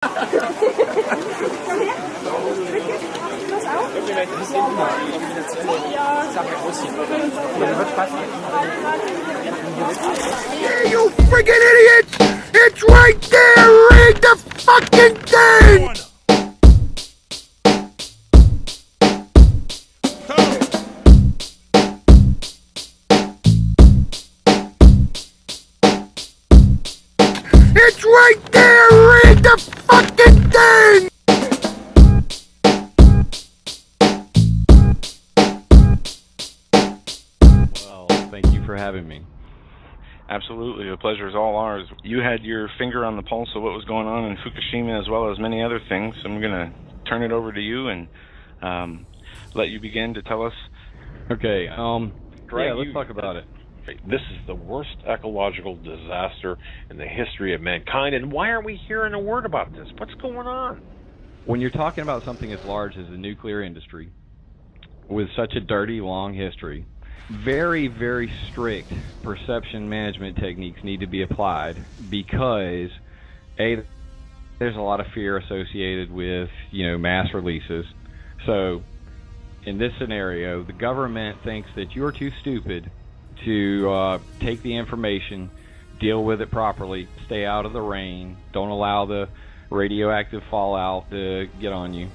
Yeah, you friggin' idiots! It's right there! Read the fucking thing! It's right there! Read the fucking thing! Well, thank you for having me. Absolutely, the pleasure is all ours. You had your finger on the pulse of what was going on in Fukushima as well as many other things. I'm going to turn it over to you and let you begin to tell us. Okay, let's talk about it. This is the worst ecological disaster in the history of mankind, and why aren't we hearing a word about this? What's going on? When you're talking about something as large as the nuclear industry, with such a dirty, long history, very, very strict perception management techniques need to be applied because, A, there's a lot of fear associated with, mass releases. So, in this scenario, the government thinks that you're too stupid to take the information, deal with it properly, stay out of the rain, don't allow the radioactive fallout to get on you.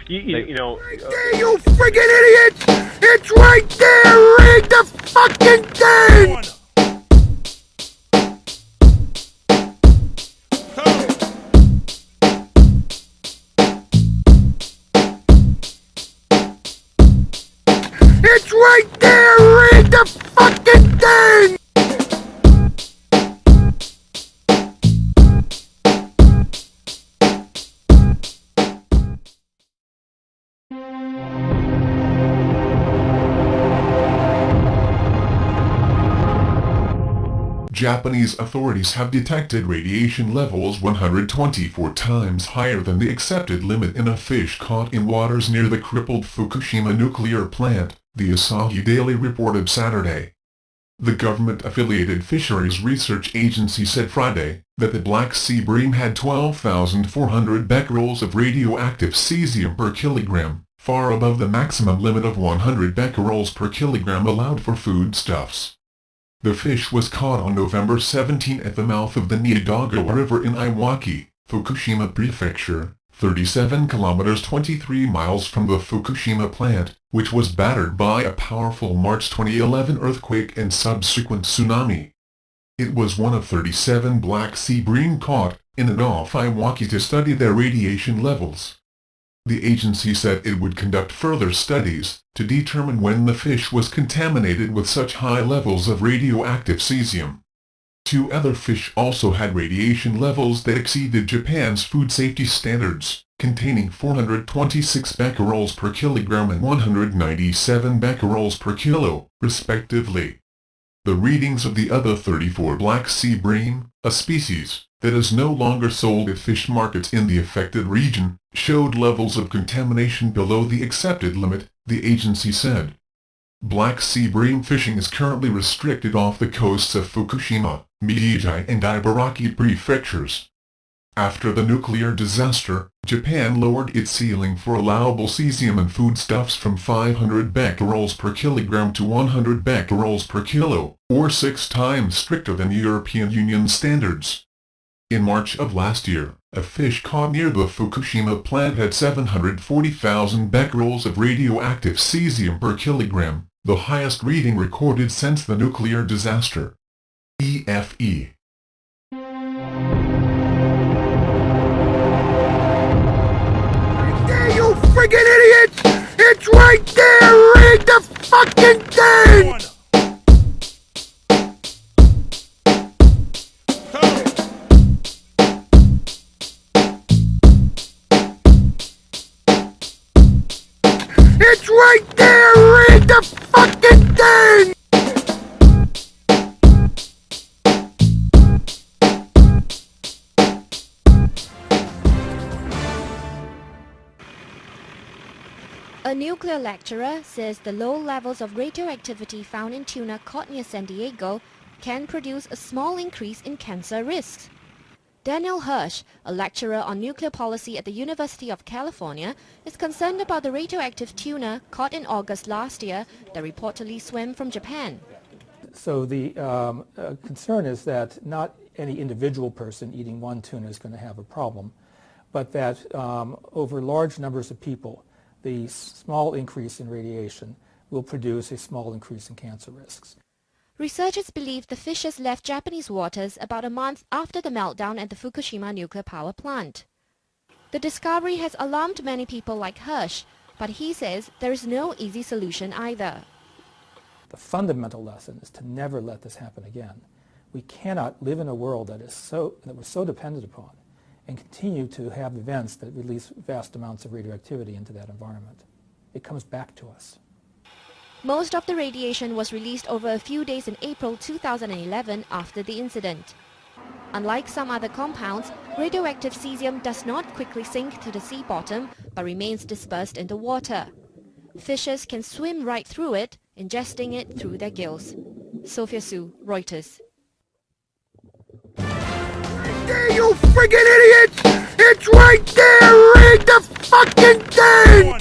Right there, you friggin' idiots! It's right there! Read the fucking thing! It's right there! Read the fucking thing! Japanese authorities have detected radiation levels 124 times higher than the accepted limit in a fish caught in waters near the crippled Fukushima nuclear plant, the Asahi Daily reported Saturday. The government-affiliated Fisheries Research Agency said Friday that the Black Sea bream had 12,400 becquerels of radioactive cesium per kilogram, far above the maximum limit of 100 becquerels per kilogram allowed for foodstuffs. The fish was caught on November 17 at the mouth of the Niigata River in Iwaki, Fukushima Prefecture, 37 kilometers 23 miles from the Fukushima plant, which was battered by a powerful March 2011 earthquake and subsequent tsunami. It was one of 37 Black Sea bream caught in and off Iwaki to study their radiation levels. The agency said it would conduct further studies to determine when the fish was contaminated with such high levels of radioactive cesium. 2 other fish also had radiation levels that exceeded Japan's food safety standards, containing 426 becquerels per kilogram and 197 becquerels per kilo, respectively. The readings of the other 34 Black Sea bream, a species that is no longer sold at fish markets in the affected region, showed levels of contamination below the accepted limit, the agency said. Black Sea bream fishing is currently restricted off the coasts of Fukushima, Miyagi and Ibaraki prefectures. After the nuclear disaster, Japan lowered its ceiling for allowable cesium in foodstuffs from 500 becquerels per kilogram to 100 becquerels per kilo, or 6 times stricter than European Union standards. In March of last year, a fish caught near the Fukushima plant had 740,000 becquerels of radioactive cesium per kilogram, the highest reading recorded since the nuclear disaster. EFE. Right there, you friggin' idiots! It's right there! Read the fucking thing! It's right there! Read the fucking thing! A nuclear lecturer says the low levels of radioactivity found in tuna caught near San Diego can produce a small increase in cancer risks. Daniel Hirsch, a lecturer on nuclear policy at the University of California, is concerned about the radioactive tuna caught in August last year that reportedly swam from Japan. So the concern is that not any individual person eating one tuna is going to have a problem, but that over large numbers of people, the small increase in radiation will produce a small increase in cancer risks. Researchers believe the fishes left Japanese waters about a month after the meltdown at the Fukushima nuclear power plant. The discovery has alarmed many people like Hirsch, but he says there is no easy solution either. The fundamental lesson is to never let this happen again. We cannot live in a world that we're so dependent upon and continue to have events that release vast amounts of radioactivity into that environment. It comes back to us. Most of the radiation was released over a few days in April 2011 after the incident. Unlike some other compounds, radioactive cesium does not quickly sink to the sea bottom but remains dispersed in the water. Fishes can swim right through it, ingesting it through their gills. Sophia Su, Reuters. Right there, you friggin' idiots! It's right there! Read the fucking thing!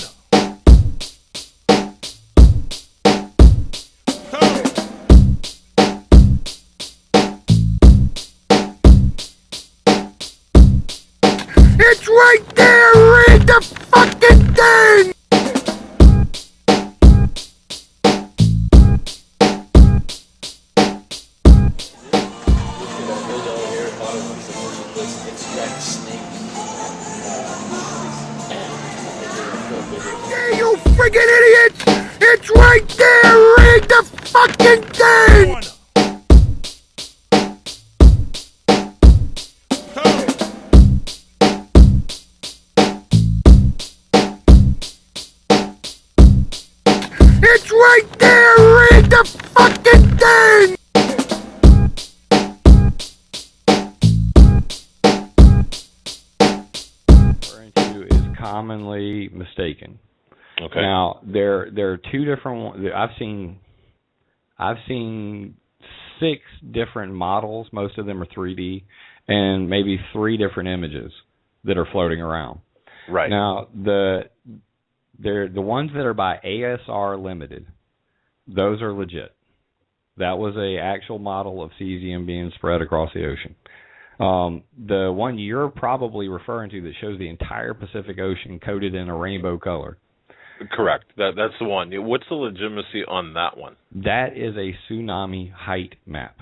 It's right there! Read the fucking thing! There, you friggin' idiots! It's right there! Read the fucking thing! It's right there! Read the fucking thing! Referring to is commonly mistaken. Okay. Now there are two different ones. I've seen 6 different models. Most of them are 3D, and maybe 3 different images that are floating around. Right. Now the ones that are by ASR Limited, those are legit. That was a actual model of cesium being spread across the ocean. The one you're probably referring to that shows the entire Pacific Ocean coated in a rainbow color. Correct. That's the one. What's the legitimacy on that one? That is a tsunami height map.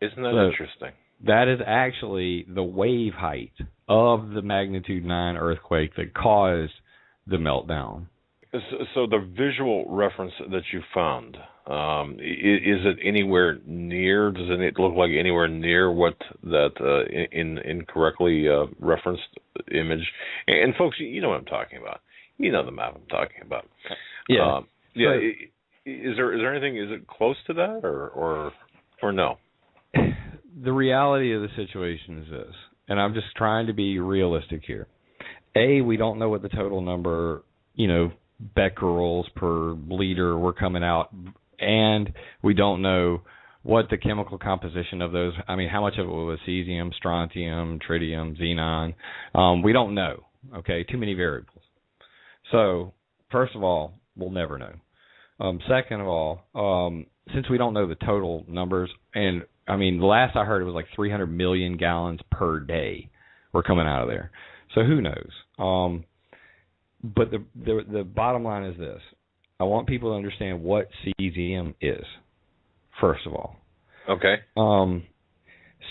Isn't that interesting? That is actually the wave height of the magnitude 9 earthquake that caused the meltdown. So the visual reference that you found, is it anywhere near? Does it look like anywhere near what that incorrectly referenced image? And folks, you know what I'm talking about. You know the map I'm talking about. Yeah. Yeah. Is there anything? Is it close to that, or no? The reality of the situation is this, and I'm just trying to be realistic here. A, we don't know what the total number, becquerels per liter were coming out, and we don't know what the chemical composition of those, how much of it was cesium, strontium, tritium, xenon. We don't know, okay? Too many variables. So, first of all, we'll never know. Second of all, since we don't know the total numbers, and, the last I heard it was like 300 million gallons per day were coming out of there. So who knows? But the bottom line is this. I want people to understand what cesium is, first of all. Okay.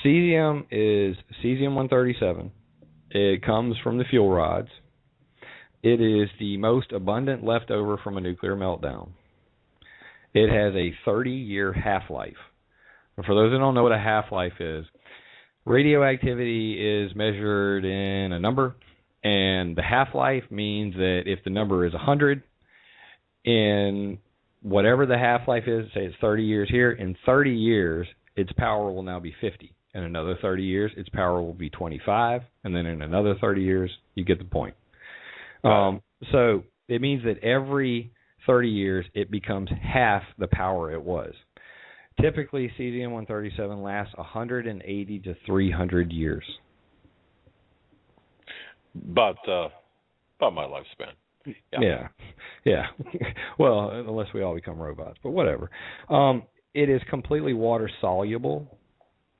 Cesium is cesium-137. It comes from the fuel rods. It is the most abundant leftover from a nuclear meltdown. It has a 30-year half-life. For those who don't know what a half-life is, radioactivity is measured in a number, and the half-life means that if the number is 100, in whatever the half-life is, say it's 30 years here, in 30 years, its power will now be 50. In another 30 years, its power will be 25, and then in another 30 years, you get the point. So it means that every 30 years, it becomes half the power it was. Typically, cesium-137 lasts 180 to 300 years. About my lifespan. Yeah. Well, unless we all become robots, but whatever. It is completely water soluble,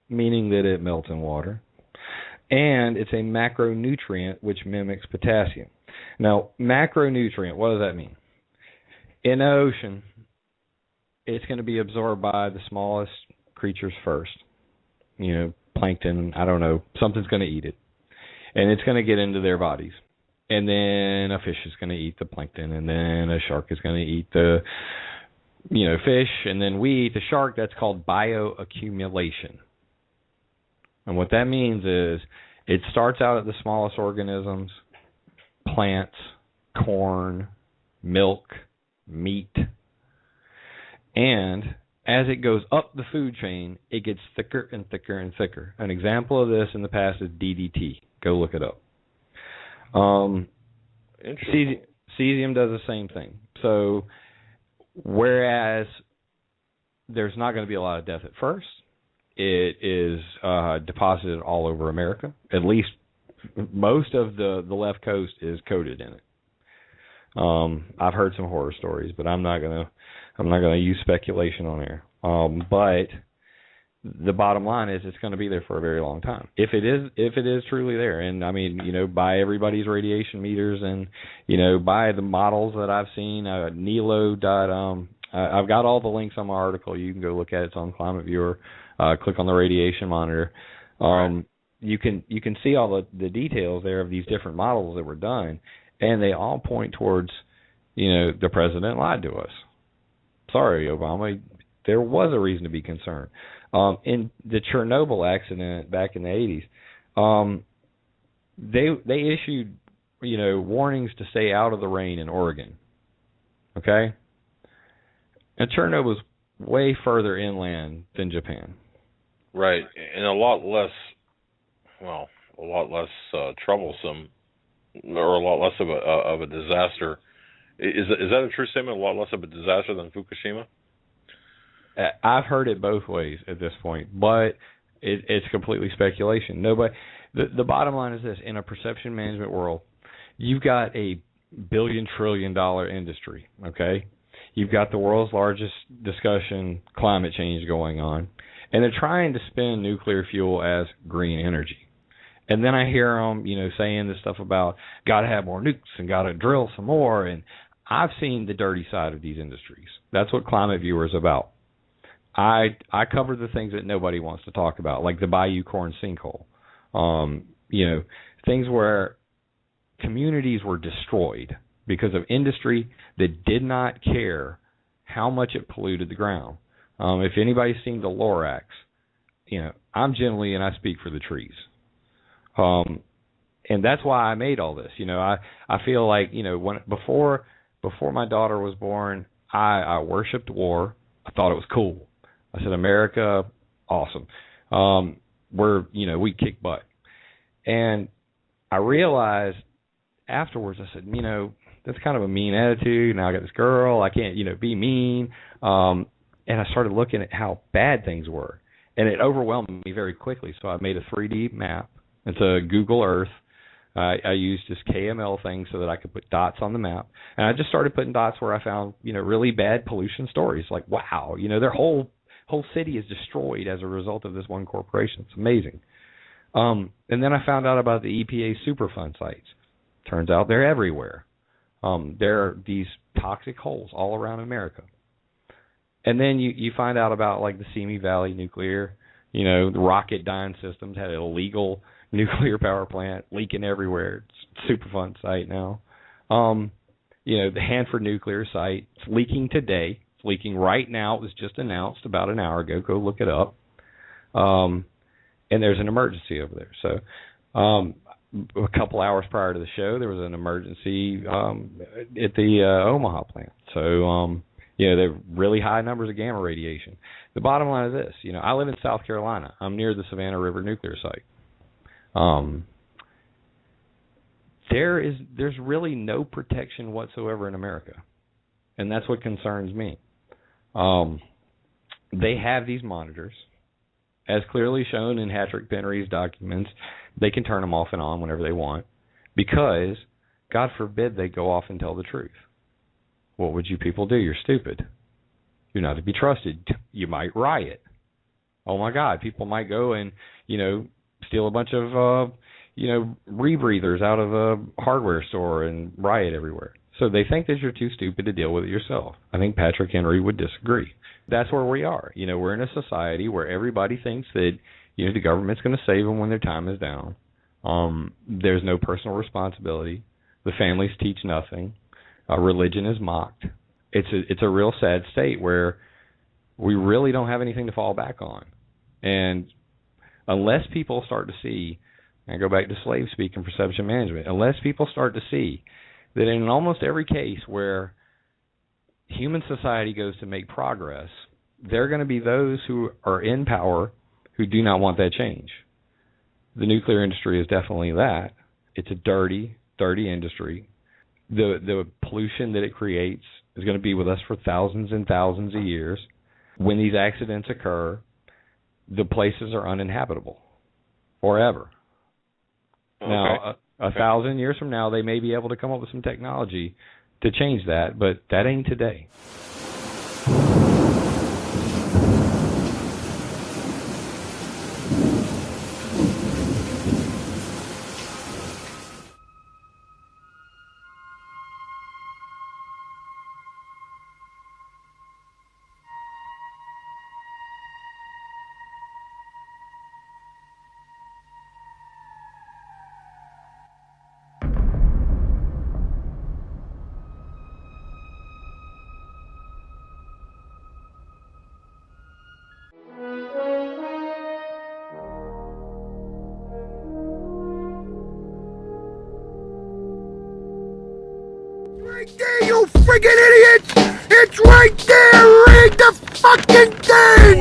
meaning that it melts in water, and it's a macronutrient which mimics potassium. Now, macronutrient, what does that mean? In the ocean, it's going to be absorbed by the smallest creatures first. Plankton, I don't know, something's going to eat it, and it's going to get into their bodies. And then a fish is going to eat the plankton, and then a shark is going to eat the, fish, and then we eat the shark. That's called bioaccumulation. And what that means is it starts out at the smallest organisms, plants, corn, milk, meat, and as it goes up the food chain, it gets thicker and thicker and thicker. An example of this in the past is DDT. Go look it up. Cesium does the same thing. So whereas there's not going to be a lot of death at first, it is deposited all over America. At least most of the left coast is coated in it. I've heard some horror stories, but I'm not gonna use speculation on air. But the bottom line is it's going to be there for a very long time. If it is truly there, and I mean, by everybody's radiation meters, and by the models that I've seen, Nilo. I've got all the links on my article. You can go look at it. It's on Climate Viewer. Click on the radiation monitor. You can see all the details there of these different models that were done, and they all point towards, the president lied to us. Sorry, Obama. There was a reason to be concerned. In the Chernobyl accident back in the 80s, they issued, warnings to stay out of the rain in Oregon. Okay? And Chernobyl's way further inland than Japan. Right, and a lot less troublesome, or a lot less of a disaster. Is that a true statement? A lot less of a disaster than Fukushima? I've heard it both ways at this point, but it's completely speculation. Nobody. The bottom line is this: in a perception management world, you've got a $1 trillion industry. Okay, you've got the world's largest discussion, climate change going on, and they're trying to spin nuclear fuel as green energy. And then I hear them, saying this stuff about got to have more nukes and got to drill some more. And I've seen the dirty side of these industries. That's what Climate Viewer is about. I cover the things that nobody wants to talk about, like the Bayou Corn sinkhole. Things where communities were destroyed because of industry that did not care how much it polluted the ground. If anybody's seen the Lorax, I'm generally, and I speak for the trees. And that's why I made all this. I feel like, before my daughter was born, I worshipped war. I thought it was cool. I said, America, awesome. We kick butt. And I realized afterwards, I said, that's kind of a mean attitude. Now I got this girl. I can't, be mean. And I started looking at how bad things were. And it overwhelmed me very quickly. So I made a 3D map. It's a Google Earth. I used this KML thing so that I could put dots on the map. And I just started putting dots where I found, really bad pollution stories. Like, wow, their whole city is destroyed as a result of this one corporation. It's amazing. And then I found out about the EPA Superfund sites. Turns out they're everywhere. There are these toxic holes all around America. And then you find out about, like, the Simi Valley nuclear, the Rocketdyne Systems had an illegal nuclear power plant leaking everywhere. It's a Superfund site now. The Hanford nuclear site, it's leaking today. It's leaking right now. It was just announced about an hour ago. Go look it up. And there's an emergency over there. So a couple hours prior to the show, there was an emergency at the Omaha plant. So, there are really high numbers of gamma radiation. The bottom line is this. I live in South Carolina. I'm near the Savannah River nuclear site. There's really no protection whatsoever in America, and that's what concerns me. They have these monitors. As clearly shown in Patrick Penry's documents, they can turn them off and on whenever they want because, God forbid, they go off and tell the truth. What would you people do? You're stupid. You're not to be trusted. You might riot. Oh my God, people might go and, steal a bunch of, rebreathers out of a hardware store and riot everywhere. So they think that you're too stupid to deal with it yourself. I think Patrick Henry would disagree. That's where we are. We're in a society where everybody thinks that, the government's going to save them when their time is down. There's no personal responsibility. The families teach nothing. Religion is mocked. It's a real sad state where we really don't have anything to fall back on. And unless people start to see, and I go back to slave speak and perception management, unless people start to see that in almost every case where human society goes to make progress, there are going to be those who are in power who do not want that change. The nuclear industry is definitely that. It's a dirty, dirty industry. The pollution that it creates is going to be with us for thousands and thousands of years. When these accidents occur, the places are uninhabitable forever. Okay. Now, a thousand years from now, they may be able to come up with some technology to change that, but that ain't today. Right there, you friggin' idiots! It's right there! Read the fucking thing!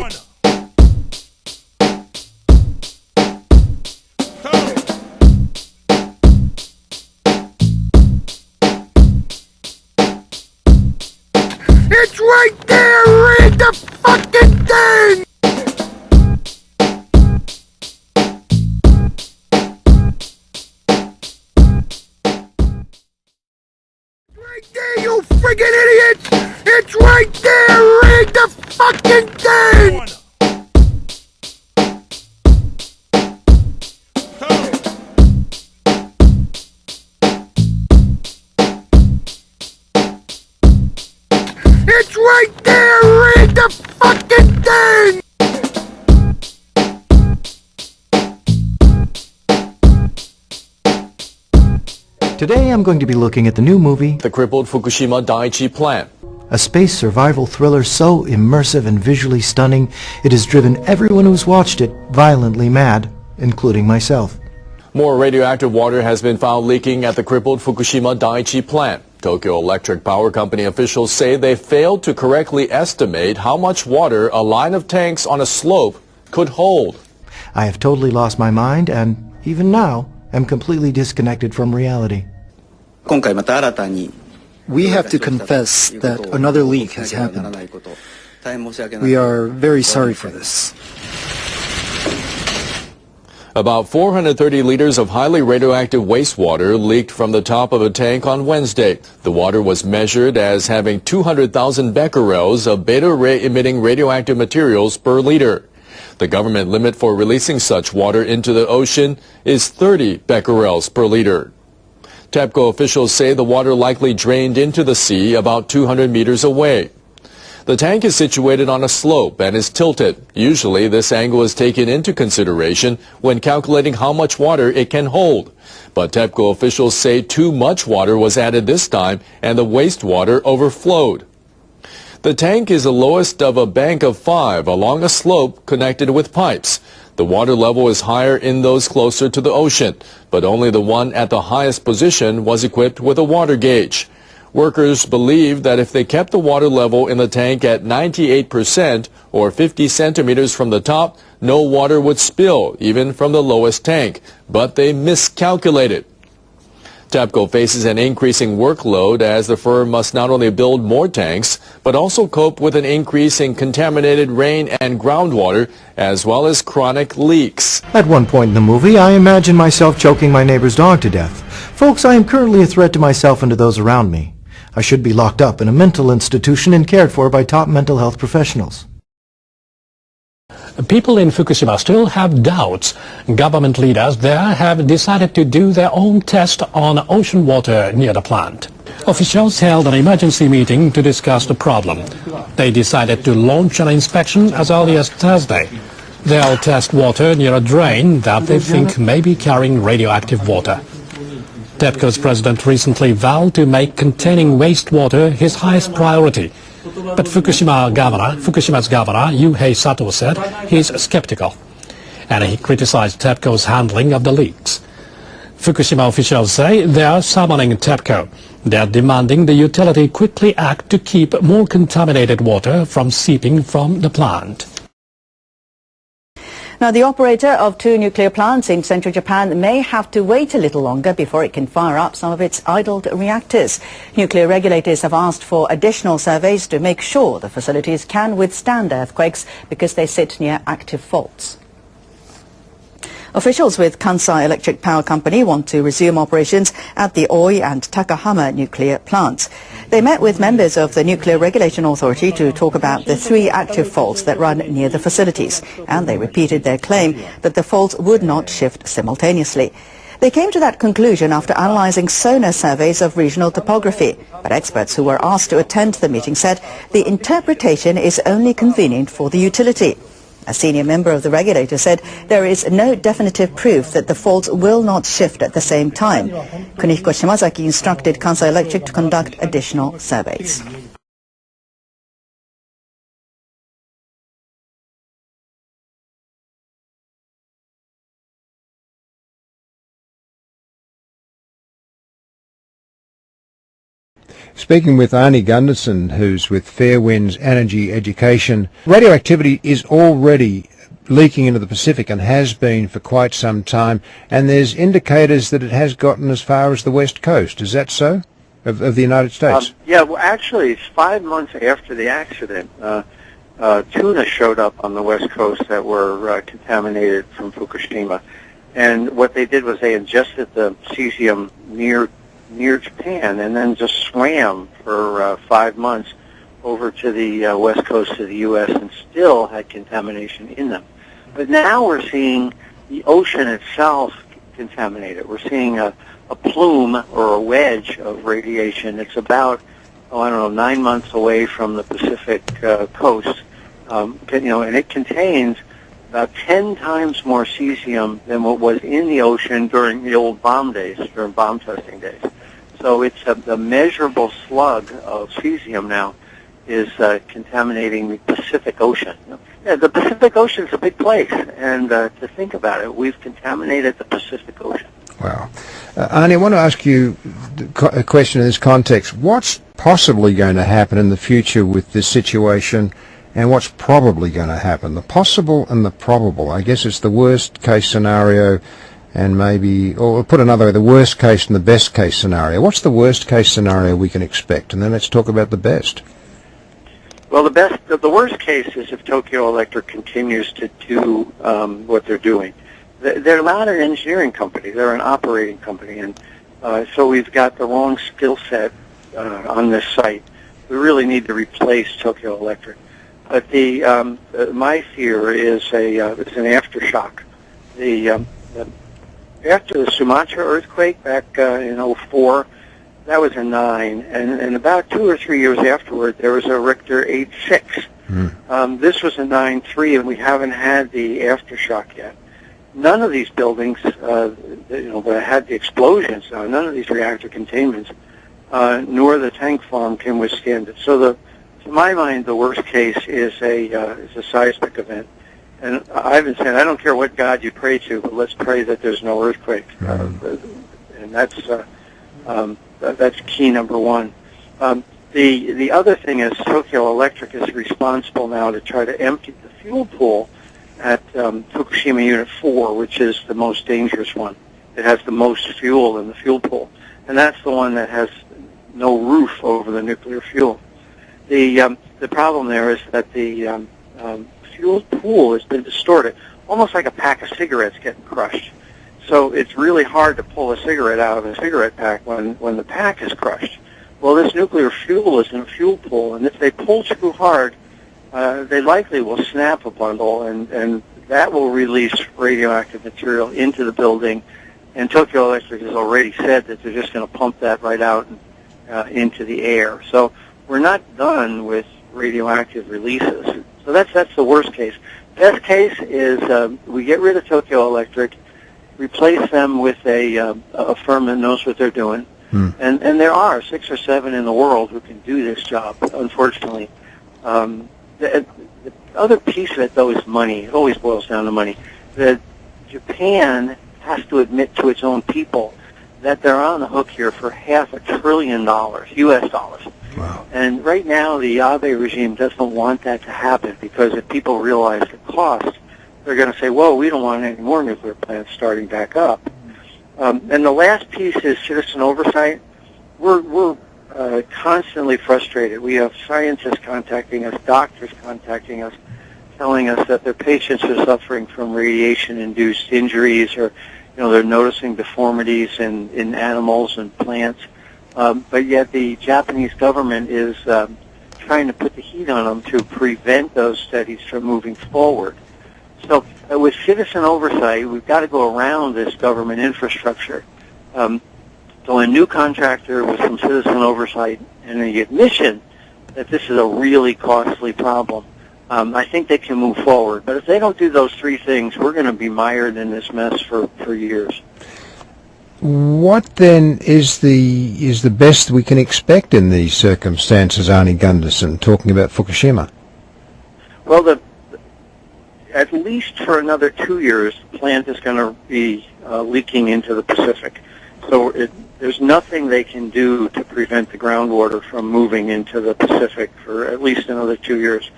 It's right there! Read the fucking thing! Right there, you friggin' idiots! It's right there! Read the fucking thing! It's right there! Read the fucking thing! Today I'm going to be looking at the new movie, The Crippled Fukushima Daiichi Plant. a space survival thriller so immersive and visually stunning it has driven everyone who's watched it violently mad, including myself. More radioactive water has been found leaking at the crippled Fukushima Daiichi plant. Tokyo Electric Power Company officials say they failed to correctly estimate how much water a line of tanks on a slope could hold. I have totally lost my mind and, even now, am completely disconnected from reality. We have to confess that another leak has happened. We are very sorry for this. About 430 liters of highly radioactive wastewater leaked from the top of a tank on Wednesday. The water was measured as having 200,000 becquerels of beta-ray emitting radioactive materials per liter. The government limit for releasing such water into the ocean is 30 becquerels per liter. TEPCO officials say the water likely drained into the sea about 200 meters away. The tank is situated on a slope and is tilted. Usually this angle is taken into consideration when calculating how much water it can hold. But TEPCO officials say too much water was added this time and the wastewater overflowed. The tank is the lowest of a bank of 5 along a slope connected with pipes. The water level is higher in those closer to the ocean, but only the one at the highest position was equipped with a water gauge. Workers believe that if they kept the water level in the tank at 98% or 50 centimeters from the top, no water would spill, even from the lowest tank. But they miscalculated. TEPCO faces an increasing workload as the firm must not only build more tanks, but also cope with an increase in contaminated rain and groundwater, as well as chronic leaks. At one point in the movie, I imagined myself choking my neighbor's dog to death. Folks, I am currently a threat to myself and to those around me. I should be locked up in a mental institution and cared for by top mental health professionals. People in Fukushima still have doubts. Government leaders there have decided to do their own test on ocean water near the plant. Officials held an emergency meeting to discuss the problem. They decided to launch an inspection as early as Thursday. They'll test water near a drain that they think may be carrying radioactive water. TEPCO's president recently vowed to make containing wastewater his highest priority. But Fukushima's governor, Yuhei Sato, said he's skeptical. And he criticized TEPCO's handling of the leaks. Fukushima officials say they are summoning TEPCO. They are demanding the utility quickly act to keep more contaminated water from seeping from the plant. Now, the operator of 2 nuclear plants in central Japan may have to wait a little longer before it can fire up some of its idled reactors. Nuclear regulators have asked for additional surveys to make sure the facilities can withstand earthquakes because they sit near active faults. Officials with Kansai Electric Power Company want to resume operations at the Oi and Takahama nuclear plants. They met with members of the Nuclear Regulation Authority to talk about the 3 active faults that run near the facilities, and they repeated their claim that the faults would not shift simultaneously. They came to that conclusion after analyzing sonar surveys of regional topography, but experts who were asked to attend the meeting said the interpretation is only convenient for the utility. A senior member of the regulator said there is no definitive proof that the faults will not shift at the same time. Kunihiko Shimazaki instructed Kansai Electric to conduct additional surveys. Speaking with Arnie Gunderson, who's with Fairwinds Energy Education, radioactivity is already leaking into the Pacific and has been for quite some time, and there's indicators that it has gotten as far as the west coast. Is that so, of the United States? Yeah, well, actually, it's 5 months after the accident. Tuna showed up on the west coast that were contaminated from Fukushima, and what they did was they ingested the cesium near Japan and then just swam for 5 months over to the west coast of the U.S. and still had contamination in them. But now we're seeing the ocean itself contaminated. We're seeing a plume or a wedge of radiation. It's about, 9 months away from the Pacific coast, and it contains about 10 times more cesium than what was in the ocean during the old bomb days, during bomb testing days. So it's the measurable slug of cesium now is contaminating the Pacific Ocean. Yeah, the Pacific Ocean is a big place, and to think about it, we've contaminated the Pacific Ocean. Wow. Arnie, I want to ask you a question in this context. What's possibly going to happen in the future with this situation, and what's probably going to happen? The possible and the probable. I guess it's the worst case scenario and maybe, or put another way, the worst case and the best case scenario. What's the worst case scenario we can expect? And then let's talk about the best. Well, the worst case is if Tokyo Electric continues to do what they're doing. They're not an engineering company; they're an operating company, and so we've got the wrong skill set on this site. We really need to replace Tokyo Electric. But my fear is it's an aftershock. After the Sumatra earthquake back in 2004, that was a 9, and about 2 or 3 years afterward, there was a Richter 8.6. This was a 9.3, and we haven't had the aftershock yet. None of these buildings, that had the explosions, none of these reactor containments, nor the tank farm can withstand it. So, to my mind, the worst case is a seismic event. And I've been saying, I don't care what God you pray to, but let's pray that there's no earthquake. And that's key number one. The other thing is Tokyo Electric is responsible now to try to empty the fuel pool at Fukushima Unit 4, which is the most dangerous one. It has the most fuel in the fuel pool. and that's the one that has no roof over the nuclear fuel. The problem there is that the fuel pool has been distorted, almost like a pack of cigarettes getting crushed. So it's really hard to pull a cigarette out of a cigarette pack when the pack is crushed. Well, this nuclear fuel is in a fuel pool, and if they pull too hard, they likely will snap a bundle, and that will release radioactive material into the building. And Tokyo Electric has already said that they're just going to pump that right out into the air. So we're not done with radioactive releases. So that's the worst case. Best case is we get rid of Tokyo Electric, replace them with a firm that knows what they're doing. And there are 6 or 7 in the world who can do this job, unfortunately. The other piece of it, though, is money. It always boils down to money. That Japan has to admit to its own people that they're on the hook here for $500 billion, U.S. dollars. Wow. And right now, the Abe regime doesn't want that to happen, because if people realize the cost, they're going to say, whoa, we don't want any more nuclear plants starting back up. And the last piece is citizen oversight. We're constantly frustrated. We have scientists contacting us, doctors contacting us, telling us that their patients are suffering from radiation-induced injuries, or they're noticing deformities in animals and plants. But yet the Japanese government is trying to put the heat on them to prevent those studies from moving forward. So with citizen oversight, we've got to go around this government infrastructure. So a new contractor with some citizen oversight and the admission that this is a really costly problem, I think they can move forward. But if they don't do those 3 things, we're going to be mired in this mess for years. What then is the best we can expect in these circumstances, Arnie Gunderson, talking about Fukushima? Well, at least for another 2 years, the plant is going to be leaking into the Pacific. So there's nothing they can do to prevent the groundwater from moving into the Pacific for at least another 2 years.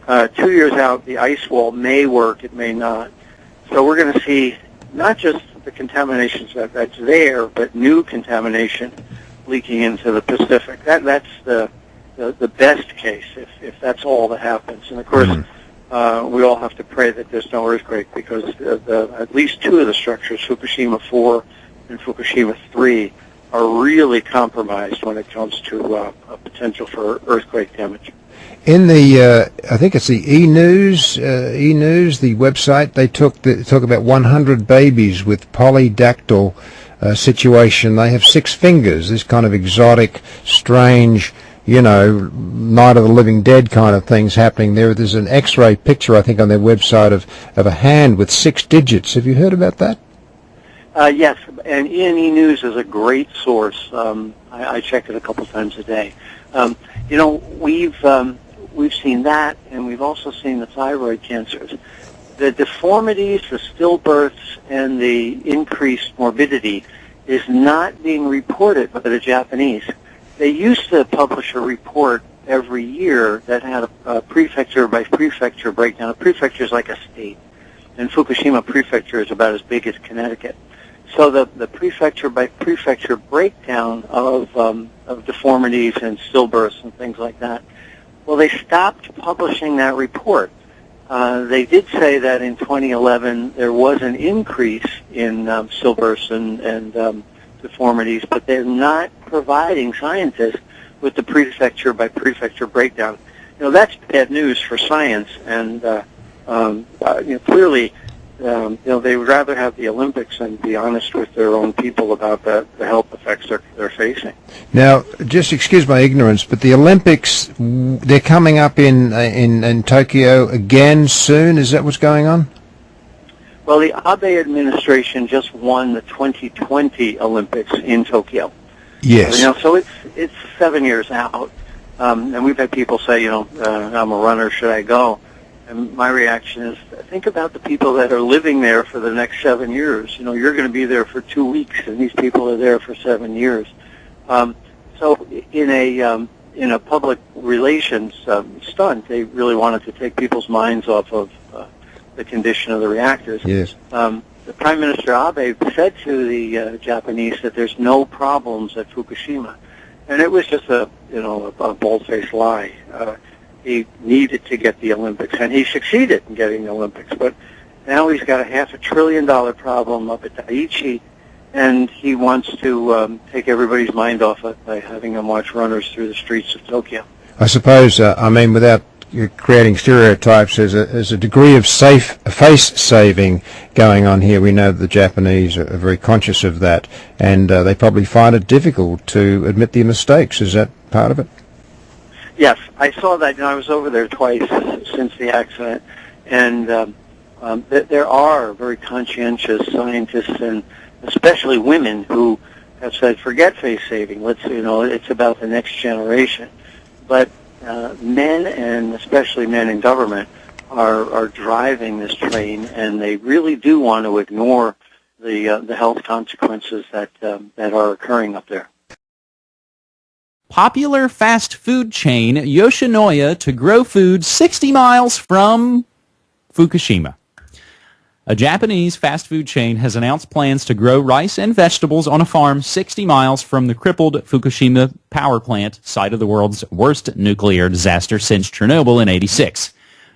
2 years out, the ice wall may work, it may not. So we're going to see not just the contaminations that's there, but new contamination leaking into the Pacific. That's the best case if that's all that happens. And of course, we all have to pray that there's no earthquake, because at least 2 of the structures, Fukushima 4 and Fukushima 3, are really compromised when it comes to a potential for earthquake damage. In the, I think it's the E-News, the website, they talk about 100 babies with polydactyl situation. They have 6 fingers, this kind of exotic, strange, Night of the Living Dead kind of things happening there. There's an X-ray picture, I think, on their website of a hand with 6 digits. Have you heard about that? Yes, and E-News is a great source. I check it a couple times a day. We've seen that, and we've also seen the thyroid cancers. The deformities, the stillbirths, and the increased morbidity is not being reported by the Japanese. They used to publish a report every year that had a prefecture-by-prefecture breakdown. A prefecture is like a state, and Fukushima Prefecture is about as big as Connecticut. So the prefecture-by-prefecture breakdown of deformities and stillbirths and things like that, well, they stopped publishing that report. They did say that in 2011 there was an increase in stillbirths and deformities, but they're not providing scientists with the prefecture-by-prefecture breakdown. That's bad news for science, and clearly, they would rather have the Olympics and be honest with their own people about the health effects they're facing. Now, just excuse my ignorance, but the Olympics, they're coming up in Tokyo again soon. Is that what's going on? Well, the Abe administration just won the 2020 Olympics in Tokyo. Yes. So it's 7 years out, and we've had people say, I'm a runner, should I go? And my reaction is, think about the people that are living there for the next 7 years. You're going to be there for 2 weeks, and these people are there for 7 years. So in a public relations stunt, they really wanted to take people's minds off of the condition of the reactors. Yes. the Prime Minister Abe said to the Japanese that there's no problems at Fukushima, and it was just a bold-faced lie. He needed to get the Olympics, and he succeeded in getting the Olympics. But now he's got a $500 billion problem up at Daiichi, and he wants to take everybody's mind off it by having them watch runners through the streets of Tokyo. I suppose, without creating stereotypes, there's a degree of face-saving going on here. We know that the Japanese are very conscious of that, and they probably find it difficult to admit their mistakes. Is that part of it? Yes, I saw that. I was over there twice since the accident, and there are very conscientious scientists, and especially women, who have said, "Forget face saving. It's about the next generation." But men, and especially men in government, are driving this train, and they really do want to ignore the health consequences that are occurring up there. Popular fast food chain Yoshinoya to grow food 60 miles from Fukushima. A Japanese fast food chain has announced plans to grow rice and vegetables on a farm 60 miles from the crippled Fukushima power plant, site of the world's worst nuclear disaster since Chernobyl in '86.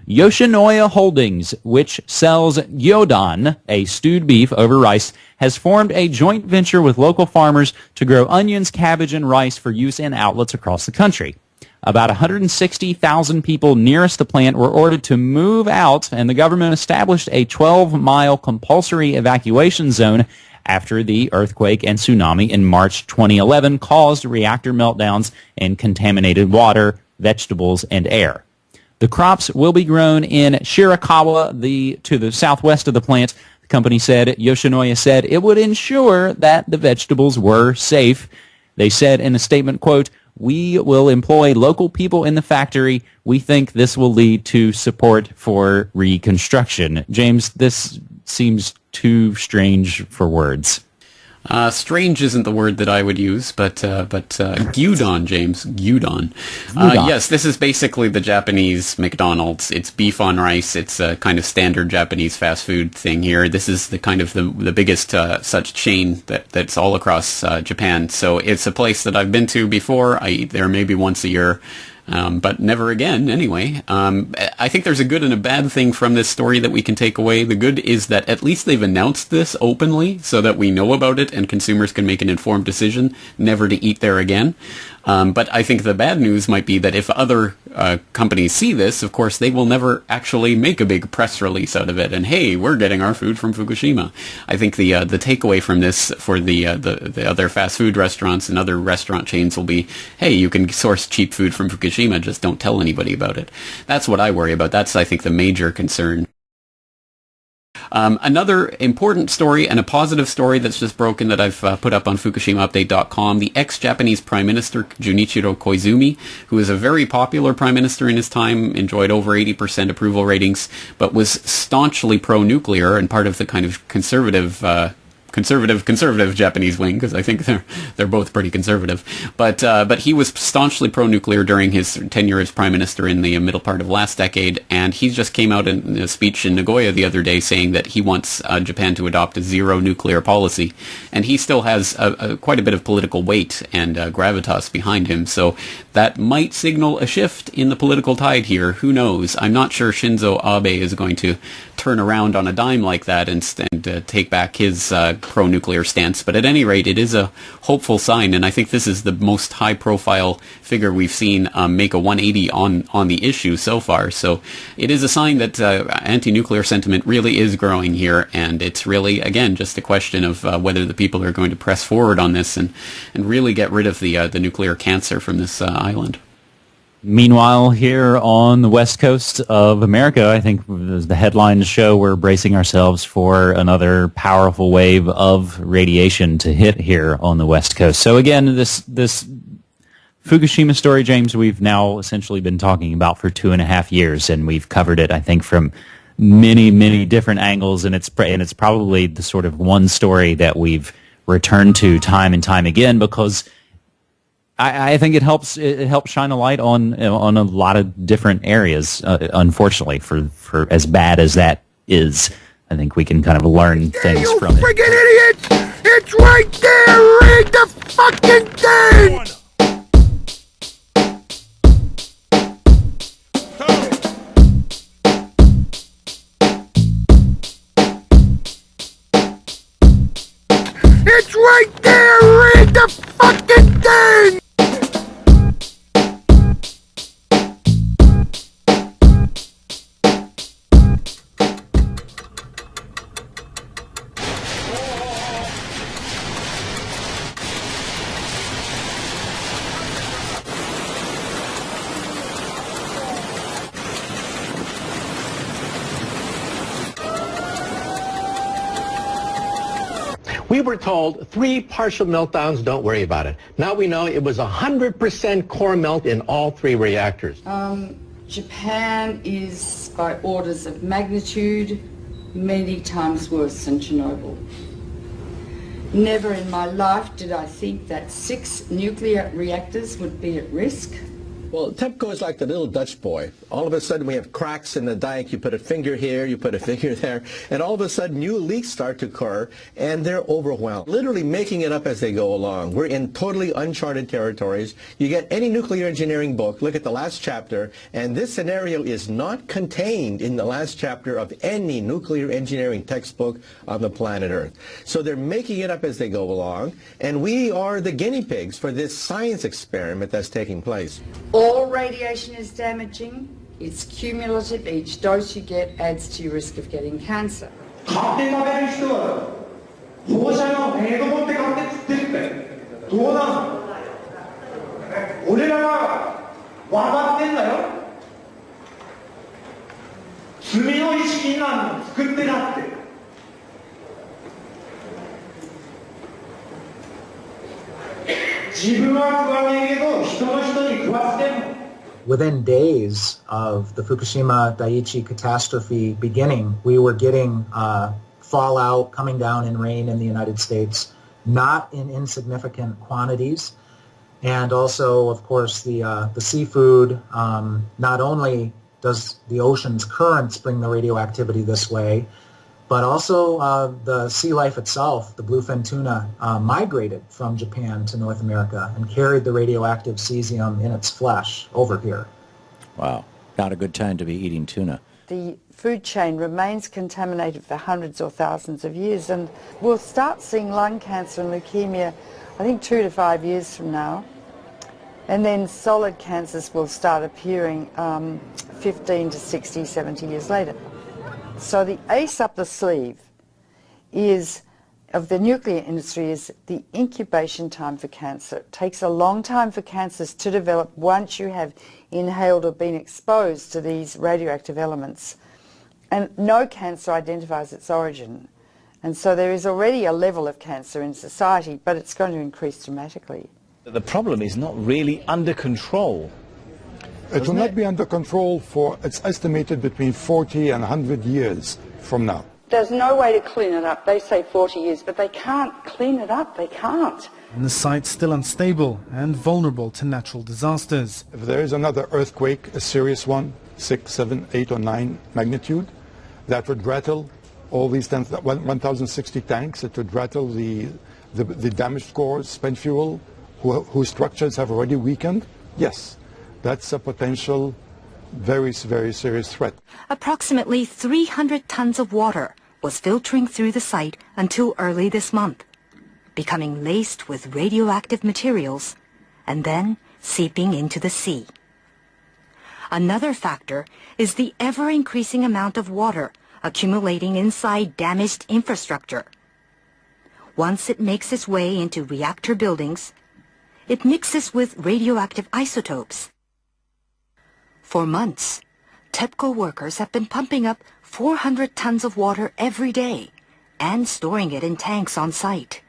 Yoshinoya Holdings, which sells gyudon, a stewed beef over rice, has formed a joint venture with local farmers to grow onions, cabbage, and rice for use in outlets across the country. About 160,000 people nearest the plant were ordered to move out, and the government established a 12-mile compulsory evacuation zone after the earthquake and tsunami in March 2011 caused reactor meltdowns and contaminated water, vegetables, and air. The crops will be grown in Shirakawa, to the southwest of the plant. The company said, Yoshinoya said, it would ensure that the vegetables were safe. They said in a statement, quote, "We will employ local people in the factory. We think this will lead to support for reconstruction." James, this seems too strange for words. Strange isn't the word that I would use, but gyudon, James, gyudon. Yes, this is basically the Japanese McDonald's. It's beef on rice. It's a kind of standard Japanese fast food thing here. This is the kind of the biggest such chain that's all across Japan. So it's a place that I've been to before. I eat there maybe once a year. But never again, anyway. I think there's a good and a bad thing from this story that we can take away. The good is that at least they've announced this openly so that we know about it and consumers can make an informed decision never to eat there again. But I think the bad news might be that if other companies see this, of course, they will never actually make a big press release out of it. And hey, we're getting our food from Fukushima. I think the takeaway from this for the other fast food restaurants and other restaurant chains will be, hey, you can source cheap food from Fukushima, just don't tell anybody about it. That's what I worry about. That's, I think, the major concern. Another important story and a positive story that's just broken that I've put up on FukushimaUpdate.com, the ex-Japanese Prime Minister Junichiro Koizumi, who is a very popular Prime Minister in his time, enjoyed over 80% approval ratings, but was staunchly pro-nuclear and part of the kind of conservative Japanese wing, because I think they're both pretty conservative. But he was staunchly pro-nuclear during his tenure as prime minister in the middle part of last decade, and he just came out in a speech in Nagoya the other day saying that he wants Japan to adopt a zero nuclear policy, and he still has quite a bit of political weight and gravitas behind him. So that might signal a shift in the political tide here. Who knows? I'm not sure Shinzo Abe is going to turn around on a dime like that and take back his pro-nuclear stance, but at any rate, it is a hopeful sign, and I think this is the most high-profile figure we've seen make a 180 on the issue so far. So it is a sign that anti-nuclear sentiment really is growing here, and it's really, again, just a question of whether the people are going to press forward on this and really get rid of the nuclear cancer from this island. Meanwhile, here on the west coast of America, I think as the headlines show, we're bracing ourselves for another powerful wave of radiation to hit here on the west coast. So again, this Fukushima story, James, we've now essentially been talking about for 2.5 years, and we've covered it, I think, from many, many different angles, and it's probably the sort of one story that we've returned to time and time again because I think it helps shine a light on a lot of different areas. Unfortunately, for as bad as that is, I think we can kind of learn things from it. You friggin' idiots! It's right there! Read the fucking thing! It's right there! Read the fucking thing! We were told 3 partial meltdowns, don't worry about it. Now we know it was 100% core melt in all 3 reactors. Japan is, by orders of magnitude, many times worse than Chernobyl. Never in my life did I think that 6 nuclear reactors would be at risk. Well, TEPCO is like the little Dutch boy. All of a sudden we have cracks in the dike. You put a finger here, you put a finger there, and all of a sudden new leaks start to occur, and they're overwhelmed. Literally making it up as they go along. We're in totally uncharted territories. You get any nuclear engineering book, look at the last chapter, and this scenario is not contained in the last chapter of any nuclear engineering textbook on the planet Earth. So they're making it up as they go along, and we are the guinea pigs for this science experiment that's taking place. All radiation is damaging. It's cumulative. Each dose you get adds to your risk of getting cancer. Within days of the Fukushima Daiichi catastrophe beginning, we were getting fallout coming down in rain in the United States, not in insignificant quantities. And also, of course, the seafood, not only does the ocean's currents bring the radioactivity this way, but also the sea life itself, the bluefin tuna, migrated from Japan to North America and carried the radioactive cesium in its flesh over here. Wow, not a good time to be eating tuna. The food chain remains contaminated for hundreds or thousands of years, and we'll start seeing lung cancer and leukemia, I think 2 to 5 years from now. And then solid cancers will start appearing 15 to 60, 70 years later. So the ace up the sleeve of the nuclear industry is the incubation time for cancer. It takes a long time for cancers to develop once you have inhaled or been exposed to these radioactive elements. And no cancer identifies its origin. And so there is already a level of cancer in society, but it's going to increase dramatically. The problem is not really under control. It will not be under control for, it's estimated, between 40 and 100 years from now. There's no way to clean it up. They say 40 years, but they can't clean it up. They can't. And the site's still unstable and vulnerable to natural disasters. If there is another earthquake, a serious one, 6, 7, 8 or 9 magnitude, that would rattle all these 1,060 tanks. It would rattle the damaged cores, spent fuel, whose structures have already weakened. Yes. That's a potential very, very serious threat. Approximately 300 tons of water was filtering through the site until early this month, becoming laced with radioactive materials and then seeping into the sea. Another factor is the ever-increasing amount of water accumulating inside damaged infrastructure. Once it makes its way into reactor buildings, it mixes with radioactive isotopes. For months, TEPCO workers have been pumping up 400 tons of water every day and storing it in tanks on site.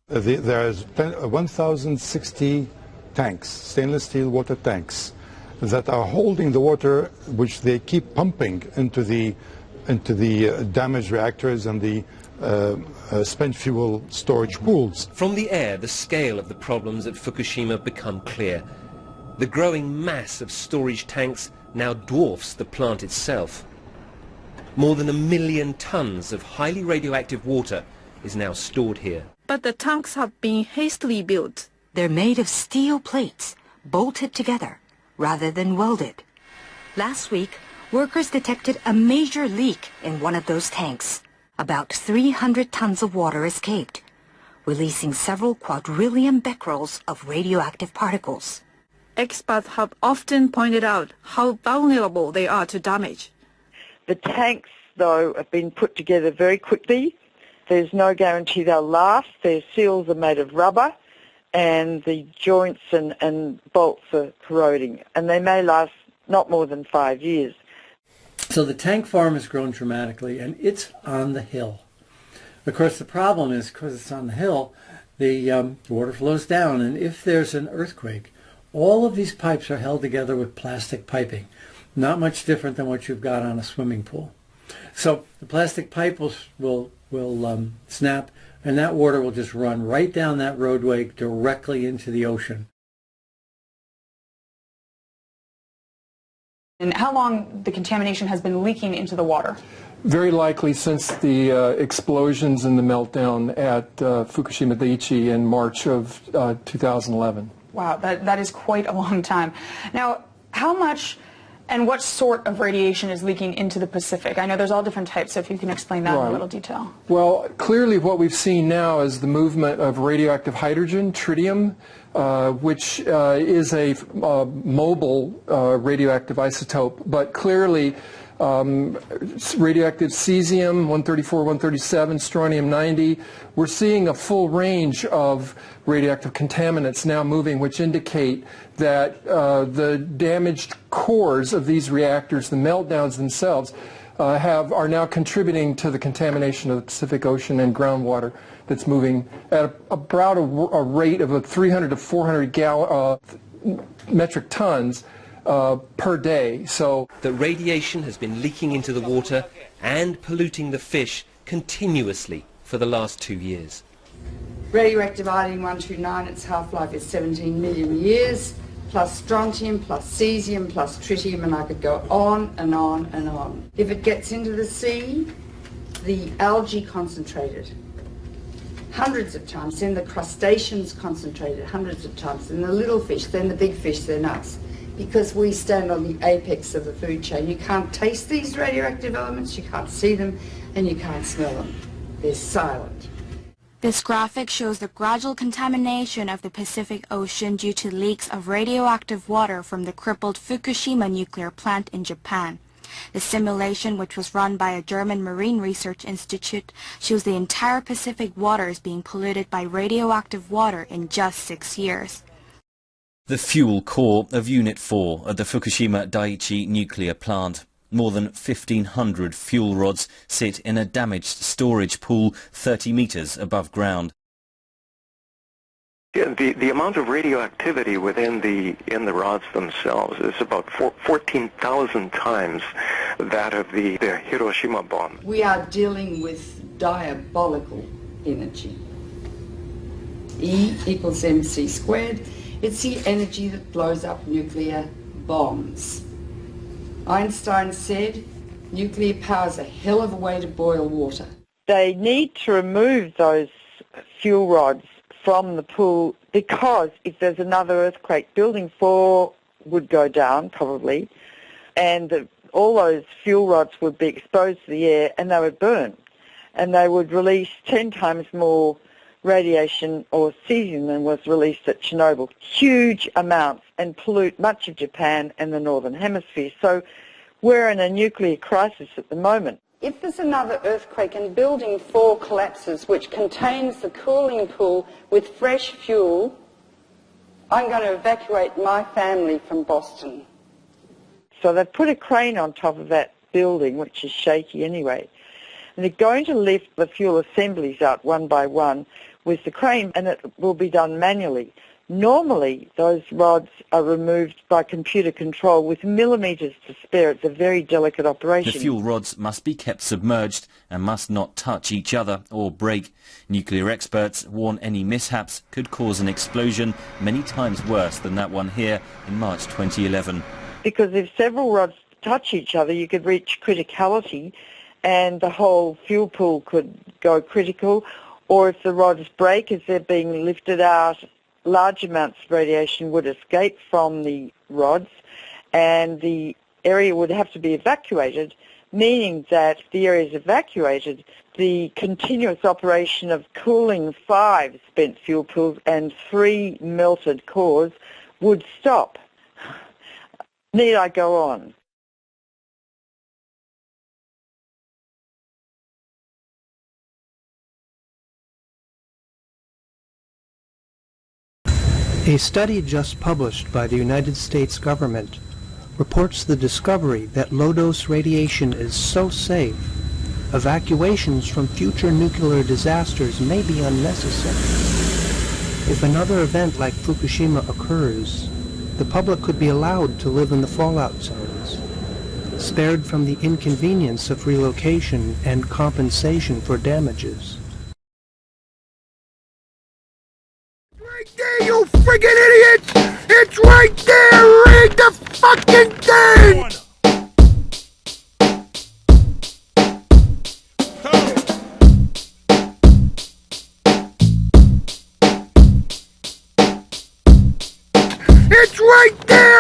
There's 1,060 tanks, stainless steel water tanks, that are holding the water which they keep pumping into the damaged reactors and the spent fuel storage pools. From the air, the scale of the problems at Fukushima become clear. The growing mass of storage tanks now dwarfs the plant itself. More than 1 million tons of highly radioactive water is now stored here. But the tanks have been hastily built. They're made of steel plates, bolted together, rather than welded. Last week, workers detected a major leak in one of those tanks. About 300 tons of water escaped, releasing several quadrillion becquerels of radioactive particles. Experts have often pointed out how vulnerable they are to damage. The tanks, though, have been put together very quickly. There's no guarantee they'll last. Their seals are made of rubber, and the joints and bolts are corroding, and they may last not more than 5 years. So the tank farm has grown dramatically, and it's on the hill. Of course, the problem is, because it's on the hill, the water flows down, and if there's an earthquake, all of these pipes are held together with plastic piping, not much different than what you've got on a swimming pool. So the plastic pipe will snap, and that water will just run right down that roadway directly into the ocean. And how long the contamination has been leaking into the water? Very likely since the explosions and the meltdown at Fukushima Daiichi in March of 2011. Wow, that is quite a long time. Now, how much and what sort of radiation is leaking into the Pacific? I know there's all different types, so if you can explain that in a little detail. Well, clearly what we've seen now is the movement of radioactive hydrogen, tritium, which is a mobile radioactive isotope, but clearly radioactive cesium, 134, 137, strontium-90. We're seeing a full range of radioactive contaminants now moving, which indicate that the damaged cores of these reactors, the meltdowns themselves, are now contributing to the contamination of the Pacific Ocean and groundwater that's moving at about a rate of 300 to 400 metric tons per day. So the radiation has been leaking into the water and polluting the fish continuously for the last 2 years. Radioactive iodine-129, its half-life is 17 million years, plus strontium, plus cesium, plus tritium, and I could go on and on and on. If it gets into the sea, the algae concentrated hundreds of times, then the crustaceans concentrated hundreds of times, then the little fish, then the big fish, then us. Because we stand on the apex of the food chain. You can't taste these radioactive elements, you can't see them, and you can't smell them. They're silent. This graphic shows the gradual contamination of the Pacific Ocean due to leaks of radioactive water from the crippled Fukushima nuclear plant in Japan. The simulation, which was run by a German Marine Research Institute, shows the entire Pacific waters being polluted by radioactive water in just 6 years. The fuel core of Unit 4 at the Fukushima Daiichi nuclear plant. More than 1,500 fuel rods sit in a damaged storage pool 30 meters above ground. Yeah, the amount of radioactivity in the rods themselves is about 14,000 times that of the Hiroshima bomb. We are dealing with diabolical energy. E equals mc squared. It's the energy that blows up nuclear bombs. Einstein said, nuclear power is a hell of a way to boil water. They need to remove those fuel rods from the pool because if there's another earthquake, Building 4 would go down probably, and all those fuel rods would be exposed to the air and they would burn. And they would release 10 times more radiation or cesium than was released at Chernobyl, huge amounts, and pollute much of Japan and the Northern Hemisphere. So we're in a nuclear crisis at the moment. If there's another earthquake and Building 4 collapses, which contains the cooling pool with fresh fuel, I'm going to evacuate my family from Boston. So they've put a crane on top of that building, which is shaky anyway, and they're going to lift the fuel assemblies out one by one with the crane, and it will be done manually. Normally, those rods are removed by computer control with millimetres to spare. It's a very delicate operation. The fuel rods must be kept submerged and must not touch each other or break. Nuclear experts warn any mishaps could cause an explosion many times worse than that one here in March 2011. Because if several rods touch each other, you could reach criticality, and the whole fuel pool could go critical. Or if the rods break as they're being lifted out, large amounts of radiation would escape from the rods, and the area would have to be evacuated, meaning that if the area is evacuated, the continuous operation of cooling 5 spent fuel pools and 3 melted cores would stop. Need I go on? A study just published by the United States government reports the discovery that low-dose radiation is so safe, evacuations from future nuclear disasters may be unnecessary. If another event like Fukushima occurs, the public could be allowed to live in the fallout zones, spared from the inconvenience of relocation and compensation for damages. Right there, you friggin' idiots! It's right there! Read the fucking thing! It's right there!